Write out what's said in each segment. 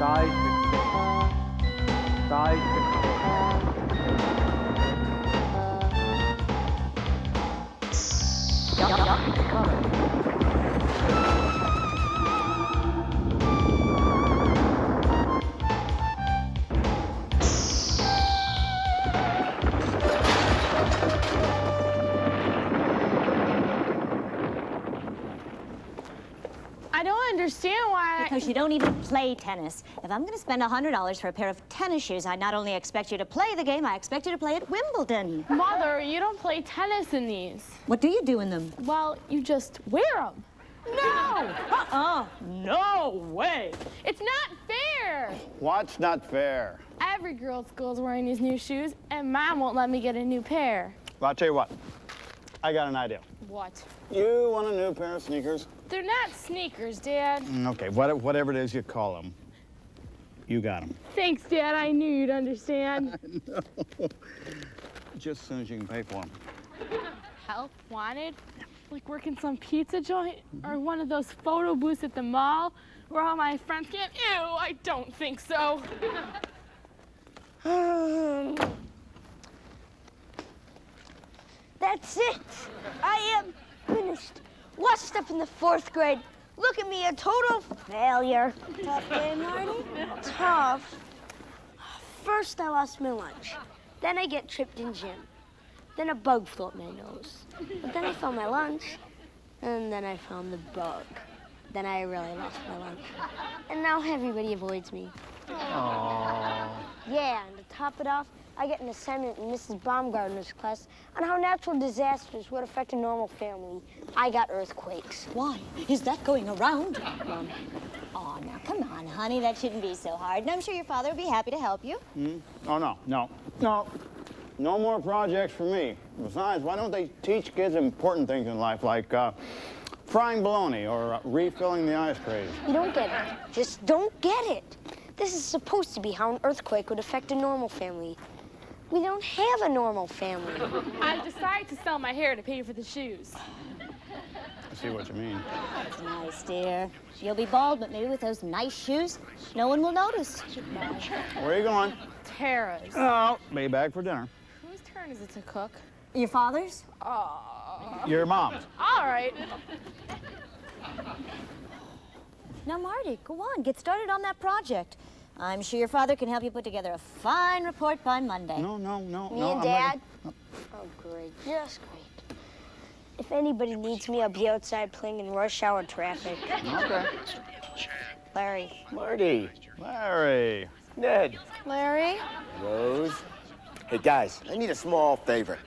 I don't understand why. Because you don't even play tennis. If I'm going to spend $100 for a pair of tennis shoes, I not only expect you to play the game, I expect you to play at Wimbledon. Mother, you don't play tennis in these. What do you do in them? Well, you just wear them. No! No way! It's not fair! What's not fair? Every girl at school is wearing these new shoes, and Mom won't let me get a new pair. Well, I'll tell you what. I got an idea. What? You want a new pair of sneakers? They're not sneakers, Dad. Okay, whatever it is you call them, you got them. Thanks, Dad. I knew you'd understand. No. Just as soon as you can pay for them. Help wanted? Like working some pizza joint? Or one of those photo booths at the mall where all my friends can? Ew, I don't think so. That's it. I am finished. Lost up in the 4th grade. Look at me, a total failure. Tough day, Marty? Tough. First, I lost my lunch. Then I get tripped in gym. Then a bug flew up my nose. But then I found my lunch. And then I found the bug. Then I really lost my lunch. And now everybody avoids me. Aww. Yeah, and to top it off, I get an assignment in Mrs. Baumgartner's class on how natural disasters would affect a normal family. I got earthquakes. Why? Is that going around? Mom. Oh, now, come on, honey. That shouldn't be so hard. And I'm sure your father would be happy to help you. Oh, no. No more projects for me. Besides, why don't they teach kids important things in life, like frying bologna or refilling the ice trays? You don't get it. Just don't get it. This is supposed to be how an earthquake would affect a normal family. We don't have a normal family. I've decided to sell my hair to pay for the shoes. I see what you mean. That's nice, dear. You'll be bald, but maybe with those nice shoes, no one will notice. Where are you going? Tara's. Oh, be back for dinner. Whose turn is it to cook? Your father's? Your mom's. All right. Now, Marty, go on. Get started on that project. I'm sure your father can help you put together a fine report by Monday. No. Me and Dad? Oh, great. Just great. If anybody needs me, I'll be outside playing in rush hour traffic. Okay. Larry. Marty. Larry. Ned. Larry? Rose. Hey, guys, I need a small favor.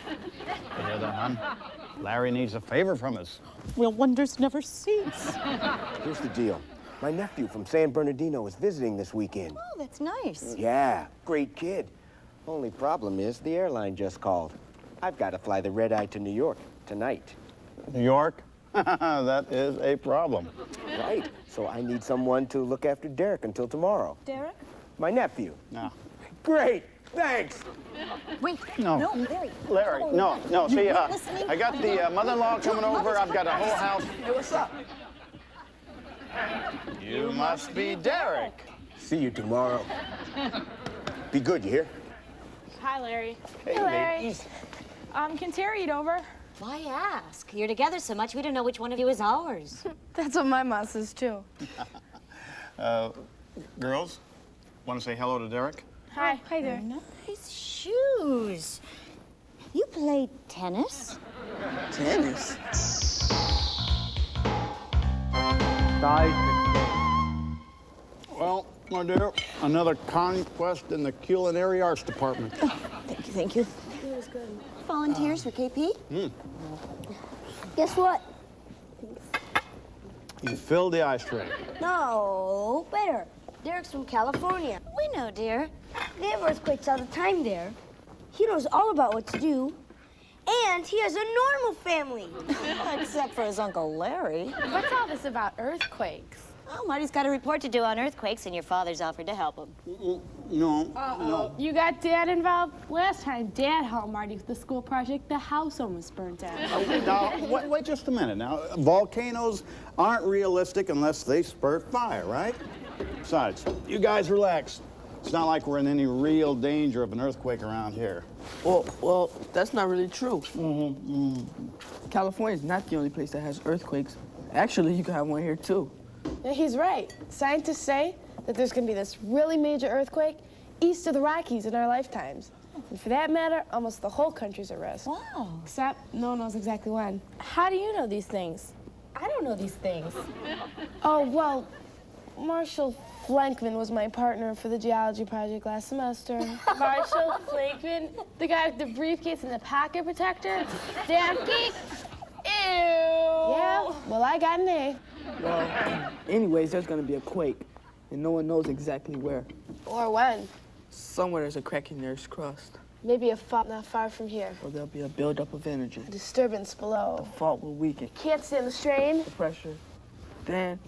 You hear that, hon? Larry needs a favor from us. Will wonders never cease? Here's the deal. My nephew from San Bernardino is visiting this weekend. Oh, that's nice. Yeah, great kid. Only problem is the airline just called. I've got to fly the red-eye to New York tonight. New York? That is a problem. Right. So I need someone to look after Derek until tomorrow. Derek? My nephew. No. Great. Thanks. Wait. No. No, Larry. Larry, no. You See, weren't listening? I got the mother-in-law coming over. I've got a whole house. Hey, what's up? You must be Derek. See you tomorrow. Be good, you hear? Hi, Larry. Hey, Larry. ladies. Can Tara eat over? Why ask? You're together so much, we don't know which one of you is ours. That's what my mom says, too. Girls, want to say hello to Derek? Hi. Hi there. Nice shoes. You play tennis? Tennis? Well, my dear, another conquest in the culinary arts department. Thank you. It was good. Volunteers for KP? Guess what? You filled the ice tray. No, better. Derek's from California. We know, dear. They have earthquakes all the time there. He knows all about what to do. And he has a normal family. Except for his Uncle Larry. What's all this about earthquakes? Oh, Marty's got a report to do on earthquakes, and your father's offered to help him. No. You got Dad involved? Last time Dad helped Marty with the school project, the house almost burnt down. Now, wait just a minute. Now, volcanoes aren't realistic unless they spurt fire, right? Besides, you guys relax. It's not like we're in any real danger of an earthquake around here. Well, that's not really true. California is not the only place that has earthquakes. Actually, you can have one here too. Yeah, he's right. Scientists say that there's going to be this really major earthquake east of the Rockies in our lifetimes. And for that matter, almost the whole country's at risk. Wow. Except no one knows exactly when. How do you know these things? I don't know these things. Oh, well, Marshall Flankman was my partner for the geology project last semester. Marshall Flankman, the guy with the briefcase and the pocket protector? Daffy? Ew. Yeah, well, I got an A. Well, anyways, there's gonna be a quake, and no one knows exactly where. Or when. Somewhere there's a crack in the Earth's crust, Maybe a fault not far from here. or there'll be a buildup of energy. A disturbance below. The fault will weaken Can't stand the strain. the pressure. Then,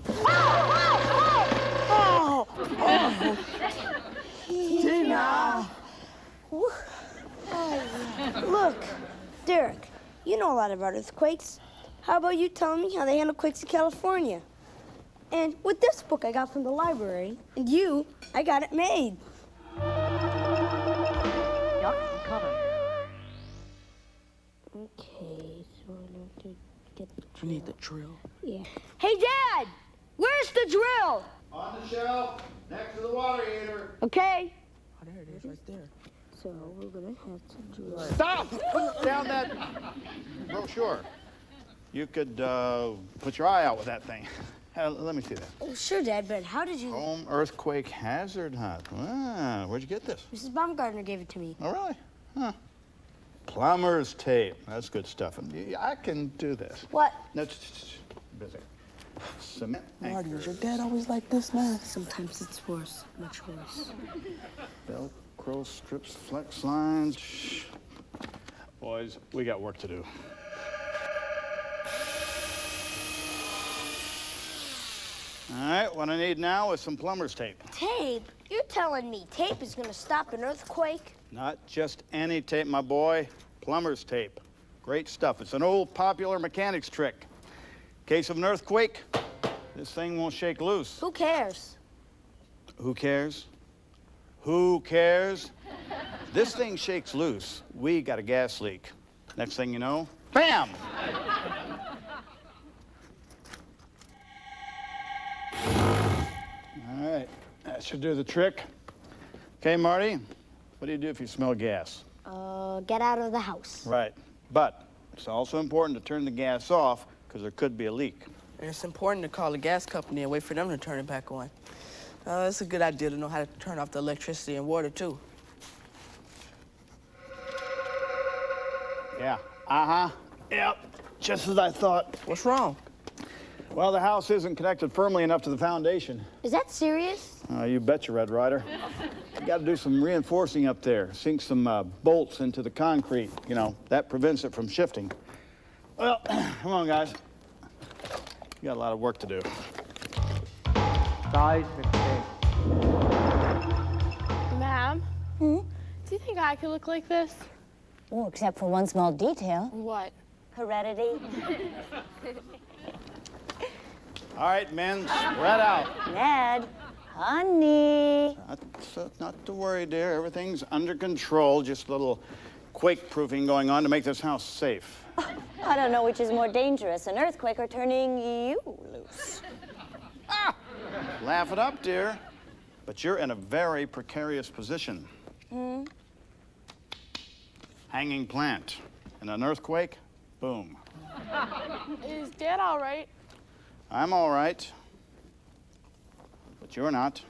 Look, Derek, you know a lot about earthquakes. How about you telling me how they handle quakes in California? And with this book I got from the library, and you, I got it made. Okay, so I need to get the we need the drill. Yeah. Hey, Dad! Where's the drill? On the shelf, next to the water heater. Okay. Oh, there it is, right there. So we're gonna have to drill. Stop! Put down that brochure. You could put your eye out with that thing. Let me see that. Oh, sure, Dad, but how did you... Home earthquake hazard hut. Ah, where'd you get this? Mrs. Baumgartner gave it to me. Oh, really? Huh. Plumber's tape. That's good stuff. And I can do this. What? No, busy. Cement Marty, is your anchors. dad always like this, man? Sometimes it's worse, much worse. Velcro strips, flex lines. Shh. Boys, we got work to do. All right, what I need now is some plumber's tape. Tape? You're telling me tape is gonna stop an earthquake? Not just any tape, my boy. Plumber's tape. Great stuff. It's an old popular mechanics trick. In case of an earthquake, this thing won't shake loose. Who cares? Who cares? Who cares? This thing shakes loose. We got a gas leak. Next thing you know, bam! All right, that should do the trick. Okay, Marty, what do you do if you smell gas? Get out of the house. Right, but it's also important to turn the gas off because there could be a leak. And it's important to call the gas company and wait for them to turn it back on. It's a good idea to know how to turn off the electricity and water, too. Yeah, yep, just as I thought. What's wrong? Well, the house isn't connected firmly enough to the foundation. Is that serious? You betcha, Red Ryder. You got to do some reinforcing up there. Sink some bolts into the concrete. You know, that prevents it from shifting. Well, come on, guys. You got a lot of work to do. Size mistake. Ma'am? Do you think I could look like this? Oh, except for one small detail. What? Heredity. All right, men, spread out. Ned, honey. Not to worry, dear. Everything's under control. Just a little quake-proofing going on to make this house safe. I don't know which is more dangerous, an earthquake or turning you loose. Laugh it up, dear. But you're in a very precarious position. Hanging plant. In an earthquake, boom. Is Dad all right? I'm all right. But you're not.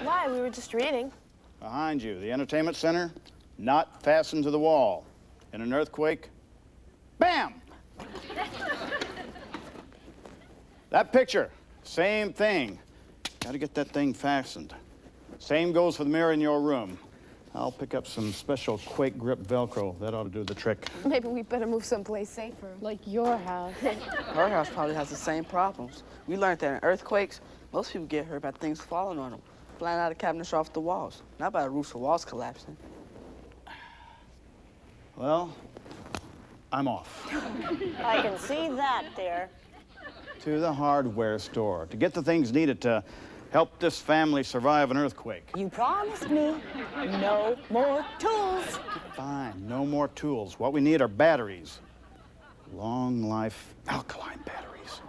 Why? We were just reading. Behind you, the entertainment center, not fastened to the wall. In an earthquake, bam! That picture, same thing. Got to get that thing fastened. Same goes for the mirror in your room. I'll pick up some special quake grip Velcro. That ought to do the trick. Maybe we better move someplace safer. Like your house. Her house probably has the same problems. We learned that in earthquakes, most people get hurt by things falling on them, flying out of cabinets or off the walls, not by the roofs or walls collapsing. Well, I'm off. I can see that, dear. To the hardware store to get the things needed to help this family survive an earthquake. You promised me no more tools. Fine, no more tools. What we need are batteries. Long life alkaline batteries.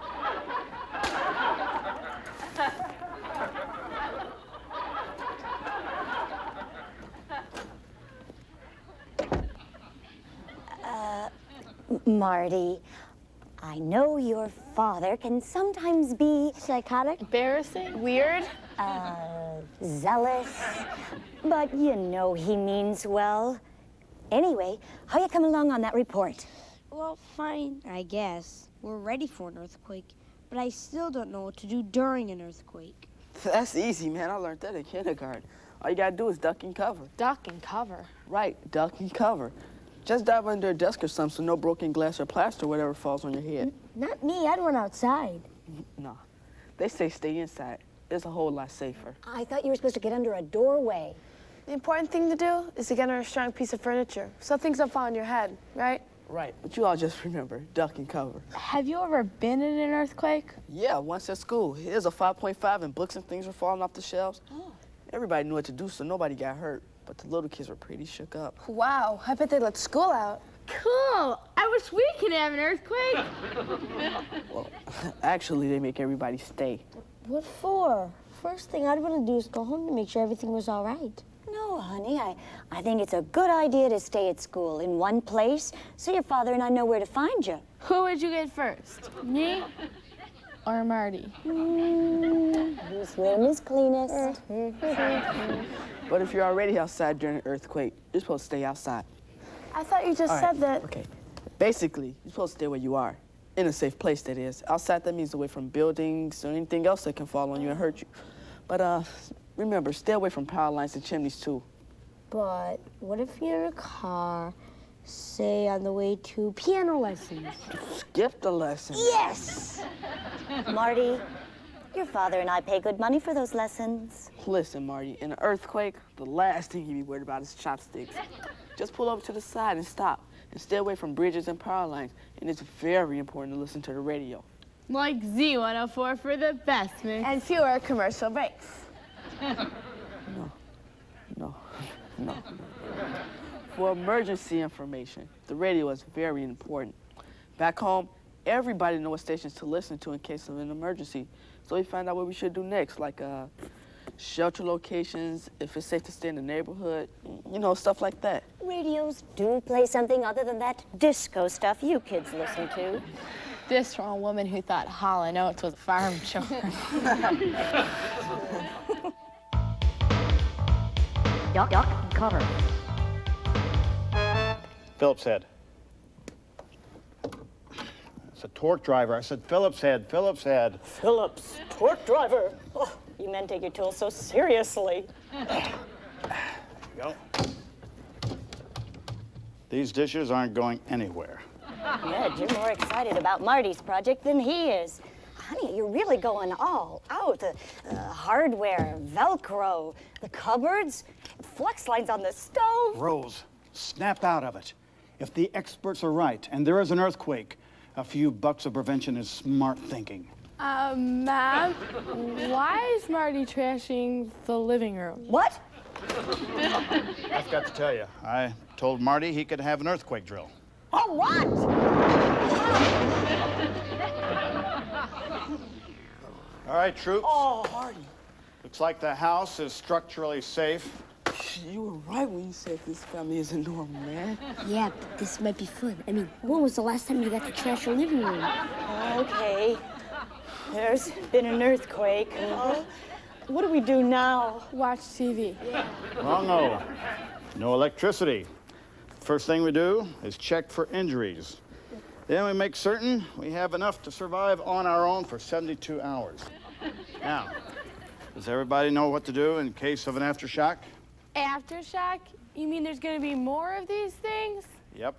Marty, I know your father can sometimes be Psychotic? Embarrassing? Weird? zealous, but you know he means well. Anyway, how you come along on that report? Well, fine, I guess. We're ready for an earthquake, but I still don't know what to do during an earthquake. That's easy, man. I learned that in kindergarten. All you gotta do is duck and cover. Duck and cover. Right, duck and cover. Just dive under a desk or something so no broken glass or plaster or whatever falls on your head. Not me, I'd run outside. No, they say stay inside. It's a whole lot safer. I thought you were supposed to get under a doorway. The important thing to do is to get under a strong piece of furniture so things don't fall on your head, right? Right, but you all just remember, duck and cover. Have you ever been in an earthquake? Yeah, once at school. It was a 5.5 and books and things were falling off the shelves. Oh. Everybody knew what to do, so nobody got hurt. But the little kids were pretty shook up. Wow, I bet they let school out. Cool. I wish we could have an earthquake. Well, actually, they make everybody stay. What for? First thing I'd want to do is go home to make sure everything was all right. No, honey, I think it's a good idea to stay at school in one place so your father and I know where to find you. Who would you get first? Me or Marty? Whose room is cleanest? But if you're already outside during an earthquake, you're supposed to stay outside. I thought you just All said right, that. Okay. Basically, you're supposed to stay where you are. In a safe place, that is. Outside, that means away from buildings or anything else that can fall on you and hurt you. But remember, stay away from power lines and chimneys, too. But what if you're in a car, say on the way to piano lessons? Skip the lesson. Yes! Marty, your father and I pay good money for those lessons. Listen, Marty, in an earthquake, the last thing you be worried about is chopsticks. Just pull over to the side and stop. And stay away from bridges and power lines. And it's very important to listen to the radio. Like Z104 for the best mix. And fewer commercial breaks. No. For emergency information, the radio is very important. Back home, everybody knows what stations to listen to in case of an emergency. So we find out what we should do next, like shelter locations, if it's safe to stay in the neighborhood, you know, stuff like that. Radios do play something other than that disco stuff you kids listen to. This from a woman who thought Hall & Oates was farm children. Duck, cover. Phillips head. It's a torque driver. I said Phillips head, Phillips head. Phillips, torque driver. Oh, you men take your tools so seriously. Go. These dishes aren't going anywhere. Ned, you're more excited about Marty's project than he is. Honey, you're really going all out. The hardware, Velcro, the cupboards, flex lines on the stove. Rose, snap out of it. If the experts are right and there is an earthquake, a few bucks of prevention is smart thinking. Ma'am, why is Marty trashing the living room? What? I've got to tell you, I told Marty he could have an earthquake drill. Oh, what? All right, troops. Oh, Marty, Looks like the house is structurally safe. you were right when you said this family isn't normal, man. Yeah, but this might be fun. I mean, when was the last time you got to trash your living room? Okay. There's been an earthquake. What do we do now? Watch TV. Wrong-o. No electricity. First thing we do is check for injuries. Then we make certain we have enough to survive on our own for 72 hours. Now, does everybody know what to do in case of an aftershock? Aftershock? You mean there's gonna be more of these things? Yep.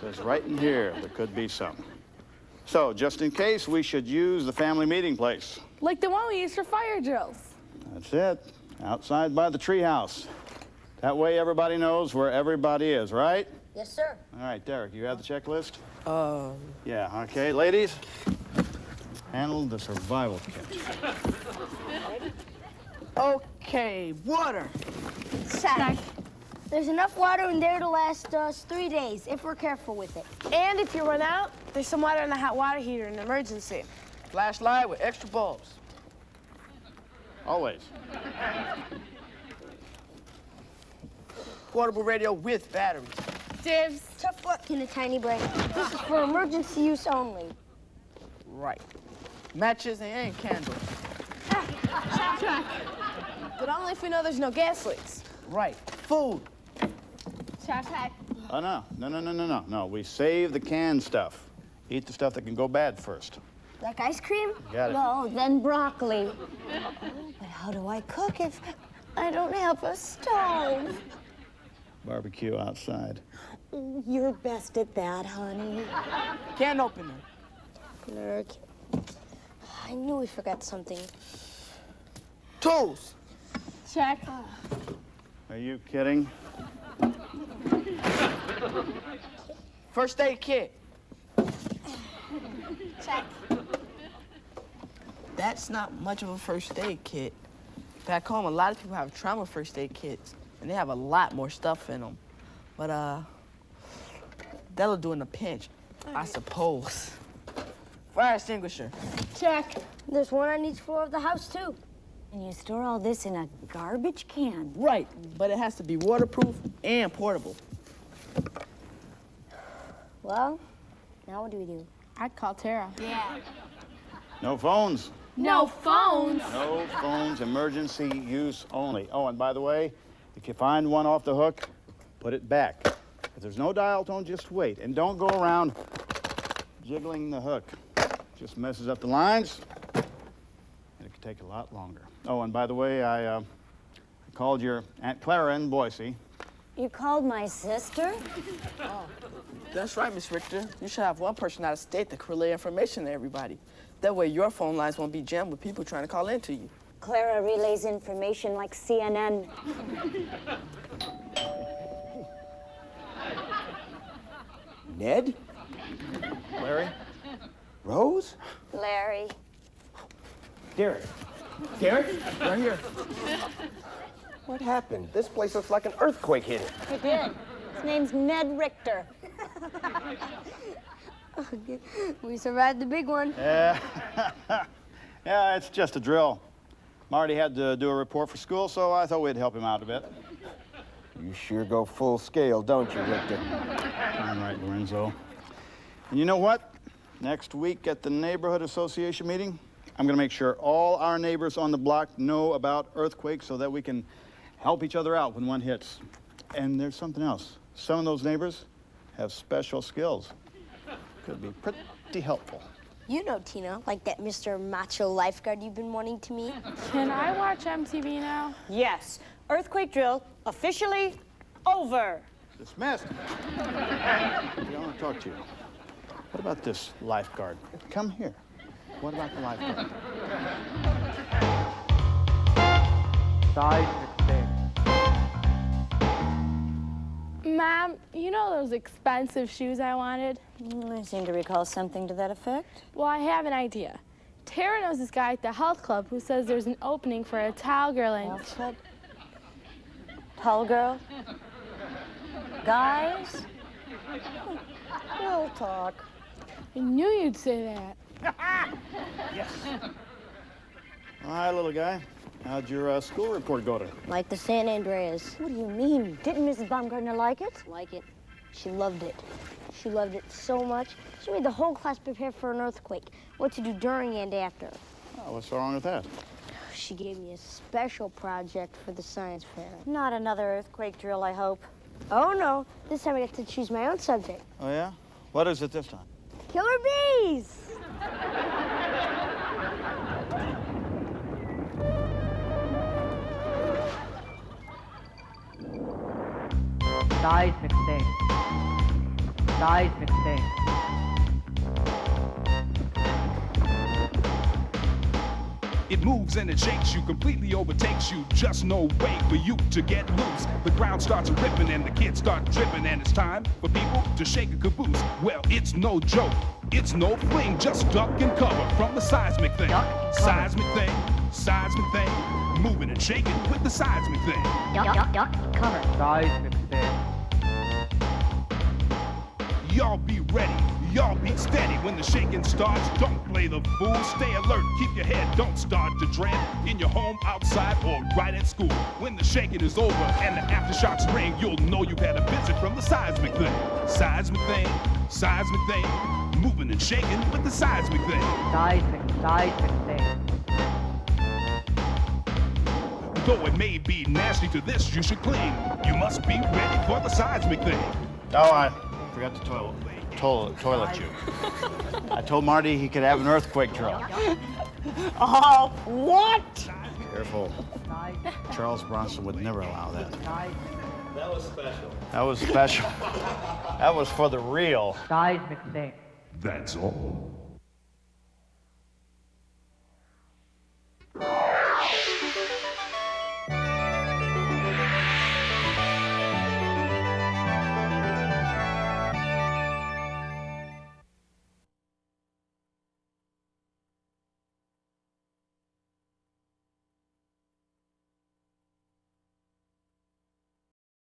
Says right in here there could be some. So, just in case, we should use the family meeting place. Like the one we use for fire drills. That's it. Outside by the treehouse. That way everybody knows where everybody is, right? Yes, sir. All right, Derek, you have the checklist? Uh, Yeah, okay. Ladies, Handle the survival kit. Okay, water. Check. There's enough water in there to last us 3 days if we're careful with it. And if you run out, there's some water in the hot water heater in an emergency. Flashlight with extra bulbs. Always. Portable radio with batteries. Dibs. Tough luck in a tiny break. This is for emergency use only. Right. Matches and candles. Check. But only if we know there's no gas leaks. Right. Food. Check. Oh, no. We save the canned stuff. Eat the stuff that can go bad first. Like ice cream? Got it. No, then broccoli. But how do I cook if I don't have a stove? Barbecue outside. You're best at that, honey. Can opener. Nerk. I knew we forgot something. Tools. Check. Are you kidding? First aid kit. Check. That's not much of a first aid kit. Back home, a lot of people have trauma first aid kits, and they have a lot more stuff in them. But, that'll do in a pinch, I suppose. Fire extinguisher. Check. There's one on each floor of the house, too. And you store all this in a garbage can. Right, but it has to be waterproof and portable. Well, now what do we do? I'd call Tara. Yeah. No phones. No phones. No phones, emergency use only. Oh, and by the way, if you find one off the hook, put it back. If there's no dial tone, just wait. And don't go around jiggling the hook. Just messes up the lines, and it could take a lot longer. Oh, and by the way, I called your Aunt Clara in Boise. You called my sister? That's right, Miss Richter. You should have one person out of state that can relay information to everybody. That way your phone lines won't be jammed with people trying to call in to you. Clara relays information like CNN. Ned? Larry? Rose? Larry. Derek? Derek? Right here. What happened? This place looks like an earthquake hit it. He did. His name's Ned Richter. We survived the big one. Yeah. Yeah, it's just a drill. Marty had to do a report for school, so I thought we'd help him out a bit. You sure go full scale, don't you, Richter? All right, Lorenzo. And you know what? Next week at the neighborhood association meeting, I'm going to make sure all our neighbors on the block know about earthquakes so that we can help each other out when one hits. And there's something else. Some of those neighbors have special skills. Could be pretty helpful. You know Tina, like that Mr. Macho lifeguard you've been wanting to meet. Can I watch MTV now? Yes. Earthquake drill officially over. Dismissed. I want to talk to you. What about this lifeguard? Come here. What about the lifeguard? Mom, you know those expensive shoes I wanted? I seem to recall something to that effect. Well, I have an idea. Tara knows this guy at the health club who says there's an opening for a towel girl and... Health club? Tall girl? Guys? We'll talk. I knew you'd say that. Yes. Hi, little guy. How'd your school report go to? Like the San Andreas. What do you mean? Didn't Mrs. Baumgartner like it? Like it. She loved it. She loved it so much. She made the whole class prepare for an earthquake. What to do during and after. Oh, what's so wrong with that? She gave me a special project for the science fair. Not another earthquake drill, I hope. Oh no, this time I get to choose my own subject. Oh, yeah? What is it this time? Killer bees! Seismic state. Seismic state. It moves and it shakes you, completely overtakes you. Just no way for you to get loose. The ground starts ripping and the kids start dripping, and it's time for people to shake a caboose. Well, it's no joke, it's no fling, just duck and cover from the seismic thing. Seismic thing, seismic thing, moving and shaking with the seismic thing. Duck, cover. Seismic thing. Y'all be ready, y'all be steady. When the shaking starts, don't play the fool. Stay alert, keep your head, don't start to dread. In your home, outside, or right at school. When the shaking is over and the aftershocks ring, you'll know you've had a visit from the seismic thing. Seismic thing, seismic thing, moving and shaking with the seismic thing. Seismic thing. Though it may be nasty to this, you should cling. You must be ready for the seismic thing. Oh, I forgot the toilet you. I told Marty he could have an earthquake drill. Oh, what? Careful. Charles Bronson would never allow that. That was special. That was special. That was for the real. Seismic thing. That's all.